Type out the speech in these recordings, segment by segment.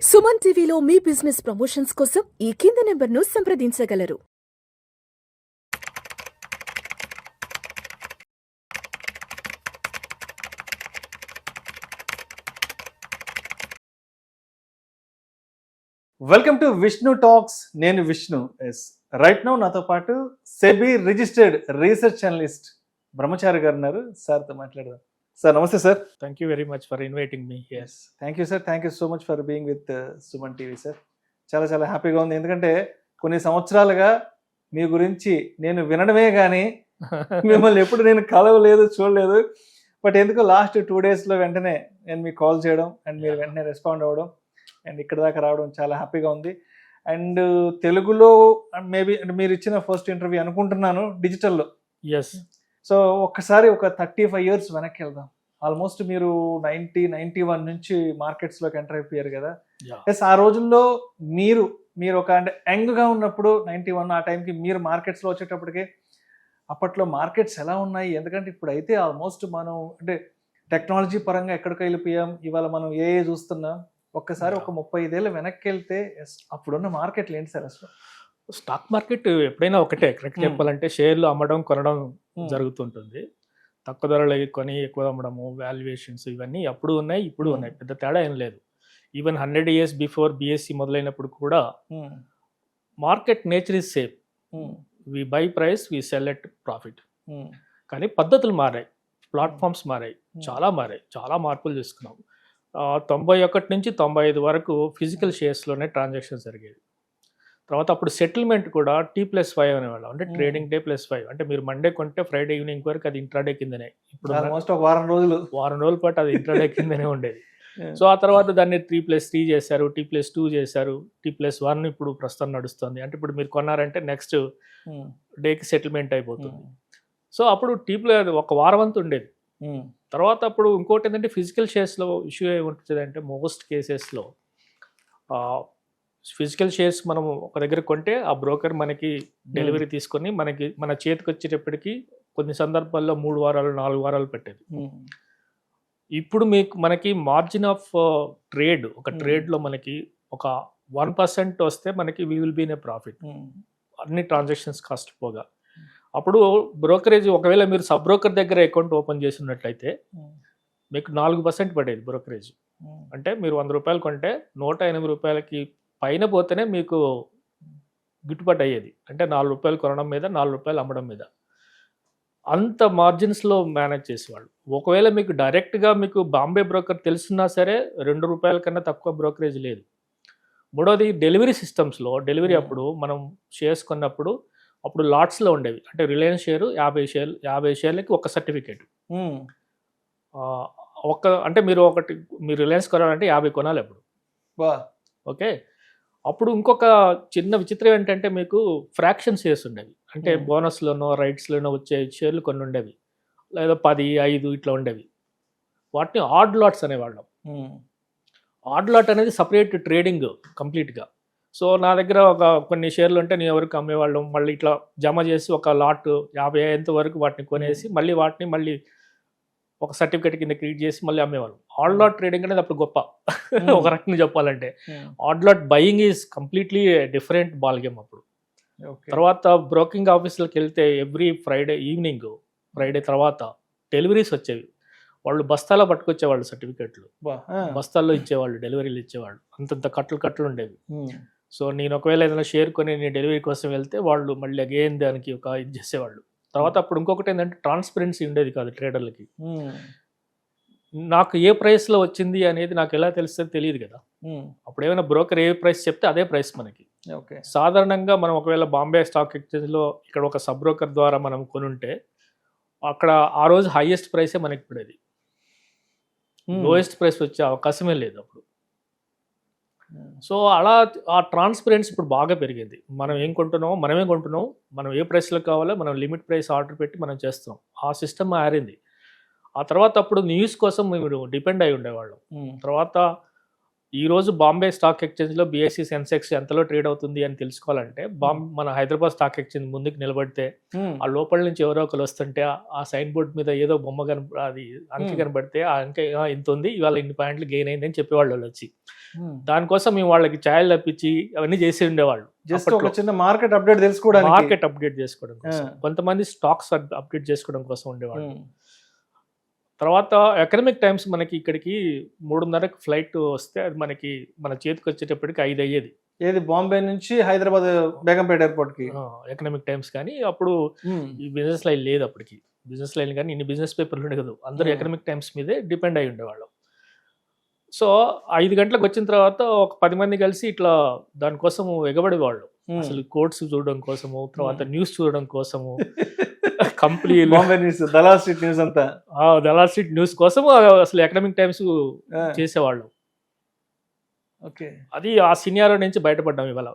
సుమన్ టీవీలో మీ business promotions కోసం ఈ కింది నెంబర్ను సంప్రదించగలరు. Welcome to Vishnu talks. నేను విష్ణు. ఎస్, రైట్ నౌ నాతో పాటు సెబీ రిజిస్టర్డ్ రీసెర్చ్ అనలిస్ట్ బ్రహ్మచారి గారు ఉన్నారు. సార్తో మాట్లాడదాం. సార్ నమస్తే sir. Thank you very much for inviting me here. Thank you sir. Thank you so much for being with Suman TV sir. చాలా చాలా హ్యాపీగా ఉంది, ఎందుకంటే కొన్ని సంవత్సరాలుగా మీ గురించి నేను వినడమే కానీ మిమ్మల్ని ఎప్పుడు నేను కలవలేదు, చూడలేదు. బట్ ఎందుకో లాస్ట్ 2 daysలో వెంటనే నేను మీకు కాల్ చేయడం అండ్ మీరు వెంటనే రెస్పాండ్ అవ్వడం అండ్ ఇక్కడ దాకా రావడం చాలా హ్యాపీగా ఉంది. అండ్ తెలుగులో మేబీ మీరు ఇచ్చిన ఫస్ట్ ఇంటర్వ్యూ అనుకుంటున్నాను డిజిటల్లో. Yes. సో ఒక్కసారి ఒక 35 years వెనక్కి వెళ్దాం. ఆల్మోస్ట్ మీరు 91 నుంచి మార్కెట్స్లోకి ఎంటర్ అయిపోయారు కదా. Yeah. ఎస్, ఆ రోజుల్లో మీరు ఒక అంటే యంగ్గా ఉన్నప్పుడు 91 ఆ టైంకి మీరు మార్కెట్స్లో వచ్చేటప్పటికి అప్పట్లో మార్కెట్స్ ఎలా ఉన్నాయి? ఎందుకంటే ఇప్పుడు అయితే ఆల్మోస్ట్ మనం అంటే టెక్నాలజీ పరంగా ఎక్కడికి వెళ్ళిపోయాం. ఇవాళ మనం ఏ చూస్తున్నాం. ఒక్కసారి ఒక 35 ఏళ్ళ వెనక్కి వెళ్తే అప్పుడున్న మార్కెట్లు ఏంటి సార్ అసలు? స్టాక్ మార్కెట్ ఎప్పుడైనా ఒకటే, కరెక్ట్ చెప్పాలంటే షేర్లు అమ్మడం కొనడం జరుగుతుంటుంది. తక్కువ ధరలు కొని ఎక్కువ అమ్మడము, వాల్యుయేషన్స్ ఇవన్నీ అప్పుడు ఉన్నాయి, ఇప్పుడు ఉన్నాయి. పెద్ద తేడా ఏం లేదు. ఈవెన్ 100 years బిఫోర్ బిఎస్సి మొదలైనప్పుడు కూడా market nature is same. We buy price, we sell at profit. కానీ పద్ధతులు మారాయి, ప్లాట్ఫామ్స్ మారాయి, చాలా మార్పులు చేసుకున్నాం. 91 నుంచి 95 వరకు ఫిజికల్ షేర్స్లోనే ట్రాన్సాక్షన్స్ జరిగేది. తర్వాత అప్పుడు సెటిల్మెంట్ కూడా T+5 అనేవాళ్ళం, అంటే ట్రేడింగ్ డే +5. అంటే మీరు మండే కొంటే ఫ్రైడే ఈవినింగ్ వరకు అది ఇంట్రాడే కిందనే. ఇప్పుడు ఆల్మోస్ట్ ఒక వారం రోజుల పాటు అది ఇంట్రాడే కిందనే ఉండేది. సో ఆ తర్వాత దాన్ని 3+3 చేశారు, T+2 చేశారు, T+1 ఇప్పుడు ప్రస్తుతం నడుస్తుంది. అంటే ఇప్పుడు మీరు కొన్నారంటే నెక్స్ట్ డేకి సెటిల్మెంట్ అయిపోతుంది. సో అప్పుడు ఒక వారం అంతా ఉండేది. తర్వాత అప్పుడు ఇంకోటి ఏంటంటే ఫిజికల్ షేర్స్లో ఇష్యూ ఏముంటుంది అంటే మోస్ట్ కేసెస్లో ఫిజికల్ షేర్స్ మనం ఒక దగ్గర కొంటే ఆ బ్రోకర్ మనకి డెలివరీ తీసుకొని మన చేతికి వచ్చేటప్పటికి కొన్ని సందర్భాల్లో 3 వారాలు 4 వారాలు పెట్టేది. ఇప్పుడు మనకి మార్జిన్ ఆఫ్ ట్రేడ్, ఒక ట్రేడ్లో మనకి ఒక 1% వస్తే మనకి we will be in a profit, అన్ని ట్రాన్సాక్షన్స్ కాస్ట్ పోగా. అప్పుడు బ్రోకరేజ్ ఒకవేళ మీరు సబ్ బ్రోకర్ దగ్గర అకౌంట్ ఓపెన్ చేసినట్లయితే మీకు 4% పడేది బ్రోకరేజ్. అంటే మీరు 100 రూపాయలు కొంటే 108 రూపాయలకి పైన పోతేనే మీకు గిట్టుబాటు అయ్యేది. అంటే 4 రూపాయలు కొనడం మీద 4 రూపాయలు అమ్మడం మీద అంత మార్జిన్స్లో మేనేజ్ చేసేవాళ్ళు. ఒకవేళ మీకు డైరెక్ట్గా మీకు బాంబే బ్రోకర్ తెలుసున్నా సరే 2 రూపాయల కన్నా తక్కువ బ్రోకరేజ్ లేదు. మూడోది డెలివరీ సిస్టమ్స్లో, డెలివరీ అప్పుడు మనం షేర్స్ కొన్నప్పుడు అప్పుడు లాట్స్లో ఉండేవి. అంటే రిలయన్స్ షేరు 50 షేర్లకి ఒక సర్టిఫికేట్. అంటే మీరు రిలయన్స్ కొనాలంటే 50 కొనాలి అప్పుడు. ఓకే, అప్పుడు ఇంకొక చిన్న విచిత్రం ఏంటంటే మీకు ఫ్రాక్షన్ షేర్స్ ఉండేవి. అంటే బోనస్లోనో రైట్స్లోనో వచ్చే షేర్లు కొన్ని ఉండేవి, లేదా 10, 5 ఇట్లా ఉండేవి. వాటిని ఆడ్ లాట్స్ అనేవాళ్ళం. ఆడ్ లాట్ అనేది సపరేట్ ట్రేడింగ్ కంప్లీట్గా. సో నా దగ్గర కొన్ని షేర్లు ఉంటే నేను ఎవరికి అమ్మేవాళ్ళం, మళ్ళీ ఇట్లా జమ చేసి ఒక లాట్ 50 అయ్యేంత వరకు వాటిని కొనేసి మళ్ళీ ఒక సర్టిఫికేట్ కింద క్రియేట్ చేసి మళ్ళీ అమ్మేవాళ్ళం. ఆడ్ లాట్ ట్రేడింగ్ అనేది అప్పుడు గొప్ప ఒక రకంగా చెప్పాలంటే. Odd lot buying is completely different ball game అప్పుడు. తర్వాత బ్రోకింగ్ ఆఫీసులకు వెళ్తే ఎవ్రీ ఫ్రైడే తర్వాత డెలివరీస్ వచ్చేవి. వాళ్ళు బస్తాలో పట్టుకొచ్చేవాళ్ళు సర్టిఫికేట్లు, బస్తాల్లో ఇచ్చేవాళ్ళు, డెలివరీలు ఇచ్చేవాళ్ళు. అంతంత కట్టలు ఉండేవి. సో నేను ఒకవేళ ఏదైనా షేర్ కొని నేను డెలివరీ కోసం వెళ్తే వాళ్ళు మళ్ళీ అగైన్ దానికి ఒక ఇది చేసేవాళ్ళు. తర్వాత అప్పుడు ఇంకొకటి ఏంటంటే ట్రాన్స్పరెన్సీ ఉండేది కాదు ట్రేడర్లకి. నాకు ఏ ప్రైస్లో వచ్చింది అనేది నాకు ఎలా తెలుస్తుంది తెలియదు కదా. అప్పుడు ఏమైనా బ్రోకర్ ఏ ప్రైస్ చెప్తే అదే ప్రైస్ మనకి. సాధారణంగా మనం ఒకవేళ బాంబే స్టాక్ ఎక్స్చేంజ్లో ఇక్కడ ఒక సబ్ బ్రోకర్ ద్వారా మనం కొనుంటే అక్కడ ఆ రోజు హైయెస్ట్ ప్రైసే మనకి పడేది, లోయెస్ట్ ప్రైస్ వచ్చే అవకాశమే లేదు అప్పుడు. సో అలా ఆ ట్రాన్స్పరెన్సీ ఇప్పుడు బాగా పెరిగింది. మనమే కొంటున్నాం, మనం ఏ ప్రైస్లో కావాలో మనం లిమిట్ ప్రైస్ ఆర్డర్ పెట్టి మనం చేస్తున్నాం. ఆ సిస్టమ్ మారింది. ఆ తర్వాత అప్పుడు న్యూస్ కోసం మేము డిపెండ్ అయి ఉండేవాళ్ళం. తర్వాత ఈ రోజు బాంబే స్టాక్ ఎక్స్చేంజ్లో BSE సెన్సెక్స్ ఎంతలో ట్రేడ్ అవుతుంది అని తెలుసుకోవాలంటే మన హైదరాబాద్ స్టాక్ ఎక్స్చేంజ్ ముందుకు నిలబడితే ఆ లోపల నుంచి ఎవరో ఒకరు వస్తుంటే ఆ సైన్ బోర్డ్ మీద ఏదో బొమ్మ అది అంకె కనబడితే ఆ అంకె ఇంత ఉంది, ఇవాళ ఇన్ని పాయింట్లు గెయిన్ అయింది అని చెప్పేవాళ్ళు వాళ్ళు వచ్చి. దానికోసం మేము వాళ్ళకి ఛాయలు తప్పించి అవన్నీ చేసి ఉండేవాళ్ళు. చిన్న మార్కెట్ అప్డేట్ తెలుసుకోవడానికి, మార్కెట్ అప్డేట్ చేసుకోవడం కోసం, కొంతమంది స్టాక్స్ అప్డేట్ చేసుకోవడం కోసం ఉండేవాళ్ళు. తర్వాత ఎకనామిక్ టైమ్స్ మనకి ఇక్కడికి 3:30కి ఫ్లైట్ వస్తే అది మన చేతికి వచ్చేటప్పటికి 5 అయ్యేది. ఏది బాంబే నుంచి హైదరాబాద్ బేగంపేట ఎయిర్పోర్ట్ కి ఎకనామిక్ టైమ్స్. కానీ అప్పుడు ఈ బిజినెస్ లైన్ లేదు, అప్పటికి బిజినెస్ లైన్ కానీ ఇన్ని బిజినెస్ పేపర్లు ఉండే కదా, అందరూ ఎకనామిక్ టైమ్స్ మీదే డిపెండ్ అయి ఉండేవాళ్ళం. సో 5 గంటలకు వచ్చిన తర్వాత ఒక 10 మంది కలిసి ఇట్లా దానికోసం ఎగబడేవాళ్ళు. అసలు కోర్ట్స్ చూడడం కోసము, తర్వాత న్యూస్ చూడడం కోసము, company Bombay news, Dalal street news అంతా, దలాల్ స్ట్రీట్ న్యూస్ కోసం అసలు ఎకనామిక్ టైమ్స్ చేసేవాళ్ళు. ఓకే, అది ఆ సినియారో నుంచి బయటపడ్డాం. ఇవాళ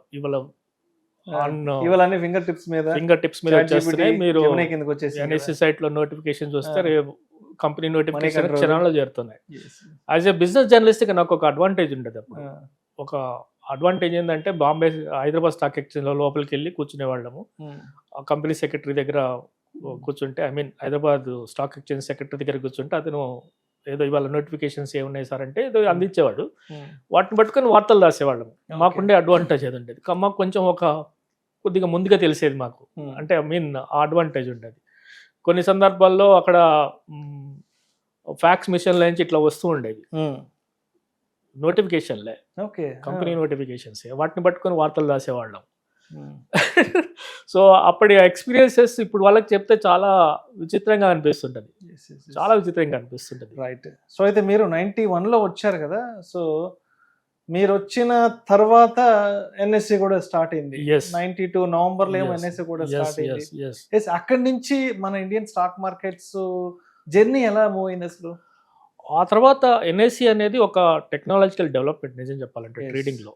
ఫింగర్ టిప్స్ మీద వచ్చేస్తున్నాయి. మీరు NSE సైట్ లో నోటిఫికేషన్ చూస్తే కంపెనీ నోటిఫికేషన్ క్షణాల్లో చేరుతున్నాయి. యాజ్ ఏ బిజినెస్ జర్నలిస్ట్ గా నాకు ఒక అడ్వాంటేజ్ ఉండేది అప్పుడు. ఒక అడ్వాంటేజ్ ఏంటంటే బాంబే హైదరాబాద్ స్టాక్ ఎక్స్చేంజ్ లో లోపలికి వెళ్ళి కూర్చునే వాళ్ళము. ఆ కంపెనీ సెక్రటరీ దగ్గర కూర్చుంటే, హైదరాబాద్ స్టాక్ ఎక్స్చేంజ్ సెక్రటరీ దగ్గర కూర్చుంటే అతను ఏదో ఇవాళ నోటిఫికేషన్స్ ఏమున్నాయి సార్ అంటే ఏదో అందించేవాడు. వాటిని పట్టుకొని వార్తలు రాసేవాళ్ళము. మాకుండే అడ్వాంటేజ్ అది ఉండేది. మాకు కొంచెం కొద్దిగా ముందుగా తెలిసేది మాకు, అంటే ఆ అడ్వాంటేజ్ ఉండేది. కొన్ని సందర్భాల్లో అక్కడ ఫ్యాక్స్ మిషన్ల నుంచి ఇట్లా వస్తూ ఉండేవి నోటిఫికేషన్లే, కంపెనీ నోటిఫికేషన్స్. వాటిని పట్టుకొని వార్తలు రాసేవాళ్ళం. సో అప్పటి ఎక్స్పీరియన్సెస్ ఇప్పుడు వాళ్ళకి చెప్తే చాలా విచిత్రంగా అనిపిస్తుంటది, చాలా విచిత్రంగా అనిపిస్తుంటది. రైట్. సో అయితే మీరు 91లో వచ్చారు కదా, సో మీరు వచ్చిన తర్వాత NSE కూడా స్టార్ట్ అయింది. 92 నవంబర్లో ఏమో NSE కూడా స్టార్ట్ అయింది. అక్కడి నుంచి మన ఇండియన్ స్టాక్ మార్కెట్స్ జర్నీ ఎలా మూవ్ అయింది అసలు? ఆ తర్వాత NSE అనేది ఒక టెక్నాలజికల్ డెవలప్మెంట్ నిజం చెప్పాలంటే ట్రేడింగ్ లో.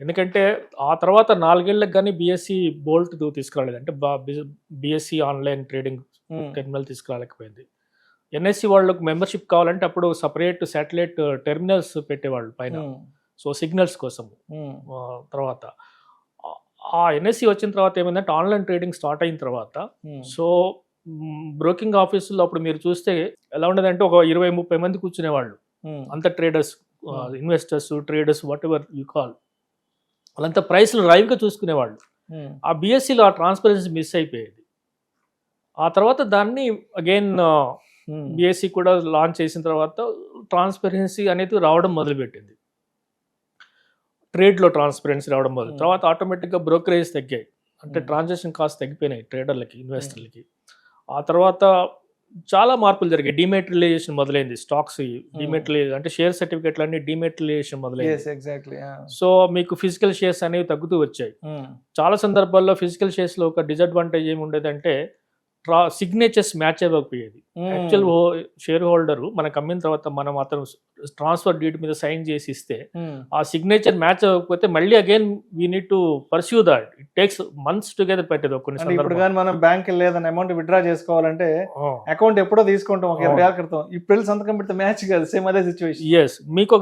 ఎందుకంటే ఆ తర్వాత 4 ఏళ్ళకి కానీ BSE బోల్ట్ తీసుకురాలేదు, అంటే BSE ఆన్లైన్ ట్రేడింగ్ టెర్మినల్ తీసుకురాలేకపోయింది. NSE వాళ్ళకు మెంబర్షిప్ కావాలంటే అప్పుడు సపరేట్ శాటిలైట్ టెర్మినల్స్ పెట్టేవాళ్ళు పైన, సో సిగ్నల్స్ కోసం. తర్వాత ఆ NSE వచ్చిన తర్వాత ఏమైందంటే ఆన్లైన్ ట్రేడింగ్ స్టార్ట్ అయిన తర్వాత, సో బ్రోకింగ్ ఆఫీసుల్లో అప్పుడు మీరు చూస్తే ఎలా ఉండదంటే ఒక 20-30 మంది కూర్చునేవాళ్ళు, అంత traders, investors, traders, what ever you call, వాళ్ళంతా ప్రైస్లు లైవ్గా చూసుకునేవాళ్ళు. ఆ BSEలో ఆ ట్రాన్స్పరెన్సీ మిస్ అయిపోయేది. ఆ తర్వాత దాన్ని అగైన్ BSE కూడా లాంచ్ చేసిన తర్వాత ట్రాన్స్పరెన్సీ అనేది రావడం మొదలుపెట్టింది. ట్రేడ్లో ట్రాన్స్పరెన్సీ రావడం మొదలు, తర్వాత ఆటోమేటిక్గా బ్రోకరేజ్ తగ్గాయి, అంటే ట్రాన్సాక్షన్ కాస్ట్ తగ్గిపోయినాయి ట్రేడర్లకి, ఇన్వెస్టర్లకి. ఆ తర్వాత చాలా మార్పులు జరిగాయి. డిమెటీరియలైజేషన్ మొదలైంది. స్టాక్స్ డిమెటీరియలైజేషన్ అంటే షేర్ సర్టిఫికెట్లు అన్ని డిమెటీరియలైజేషన్ మొదలైంది. సో మీకు ఫిజికల్ షేర్స్ అనేవి తగ్గుతూ వచ్చాయి. చాలా సందర్భాల్లో ఫిజికల్ షేర్స్ లో ఒక డిసడ్వాంటేజ్ ఏమి ఉండేదంటే సిగ్నేచర్స్ మ్యాచ్ అవ్వకపోయేది. యాక్చువల్ షేర్ హోల్డర్ మనకు అమ్మిన తర్వాత మనం అతను ట్రాన్స్ఫర్ డీడ్ మీద సైన్ చేసి ఇస్తే ఆ సిగ్నేచర్ మ్యాచ్ అవ్వకపోతే మళ్ళీ again we need to pursue that. It takes months together పెట్టేది. ఇప్పుడు కానీ మనం బ్యాంక్ లేదని అమౌంట్ విత్డ్రా చేసుకోవాలంటే అకౌంట్ ఎప్పుడో తీసుకుంటాం, ఒక 20 ఏళ్ల క్రితం. ఇప్పుడు సంతకం పెడితే మ్యాచ్ కాదు, సేమ్ అదే సిచ్యువేషన్. ఎస్, మీకు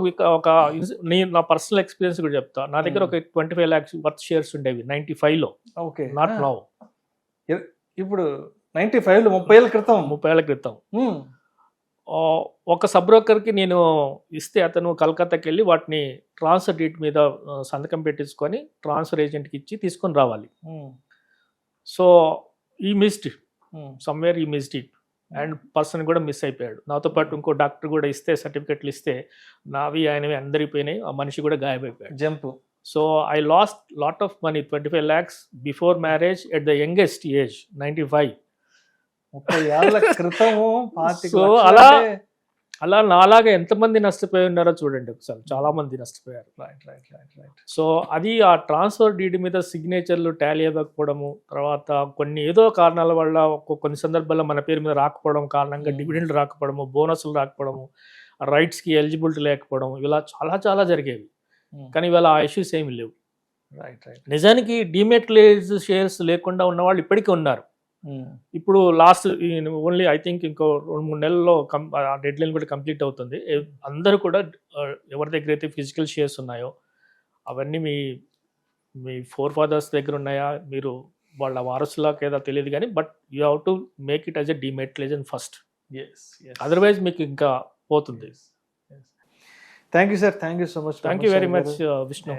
నేను నా పర్సనల్ ఎక్స్పీరియన్స్ కూడా చెప్తా. నా దగ్గర ఒక 25 lakhs వర్త్ షేర్స్ ఉండేవి 95లో. Okay, not now. ఇప్పుడు 95లో 30 ఏళ్ల క్రితం ఒక సబ్ బ్రోకర్కి నేను ఇస్తే అతను కలకత్తాకి వెళ్ళి వాటిని ట్రాన్స్ఫర్ డీట్ మీద సంతకం పెట్టించుకొని ట్రాన్స్ఫర్ ఏజెంట్కి ఇచ్చి తీసుకొని రావాలి. సో ఈ మిస్డ్ సమ్వేర్ ఈ మిస్డ్ ఇట్ అండ్ పర్సన్ కూడా మిస్ అయిపోయాడు. నాతో పాటు ఇంకో డాక్టర్ కూడా ఇస్తే సర్టిఫికెట్లు ఇస్తే నావి ఆయనవి అందరి పోయినాయి, ఆ మనిషి కూడా గాయమైపోయాడు. Jump. So I lost lot of money, 25 lakhs before marriage at the youngest age 95. 30 ఏళ్ల క్రితము. సో అలా నాలాగా ఎంతమంది నష్టపోయి ఉన్నారో చూడండి ఒకసారి. చాలా మంది నష్టపోయారు. సో అది ఆ ట్రాన్స్ఫర్ డీడ్ మీద సిగ్నేచర్లు టాలీ అవ్వకపోవడము, తర్వాత కొన్ని ఏదో కారణాల వల్ల కొన్ని సందర్భాల్లో మన పేరు మీద రాకపోవడం కారణంగా డివిడెండ్ రాకపోవడము, బోనస్లు రాకపోవడము, రైట్స్కి ఎలిజిబిలిటీ లేకపోవడం, ఇలా చాలా చాలా జరిగేవి. కానీ ఇవాళ ఆ ఇష్యూస్ ఏమి లేవు. నిజానికి డిమెటీరియలైజ్డ్ షేర్స్ లేకుండా ఉన్న వాళ్ళు ఇప్పటికీ ఉన్నారు. ఇప్పుడు లాస్ట్ ఓన్లీ ఐ థింక్ ఇంకో 2-3 నెలల్లో డెడ్ లైన్ కూడా కంప్లీట్ అవుతుంది. అందరూ కూడా ఎవరి దగ్గర అయితే ఫిజికల్ షేర్స్ ఉన్నాయో అవన్నీ మీ మీ ఫోర్ ఫాదర్స్ దగ్గర ఉన్నాయా, మీరు వాళ్ళ వారసులాగా ఏదో తెలియదు కానీ, but you have to make it as a dematerialisation first. Otherwise మీకు ఇంకా పోతుంది. Thank you sir, thank you so much. Thank you very much Vishnu.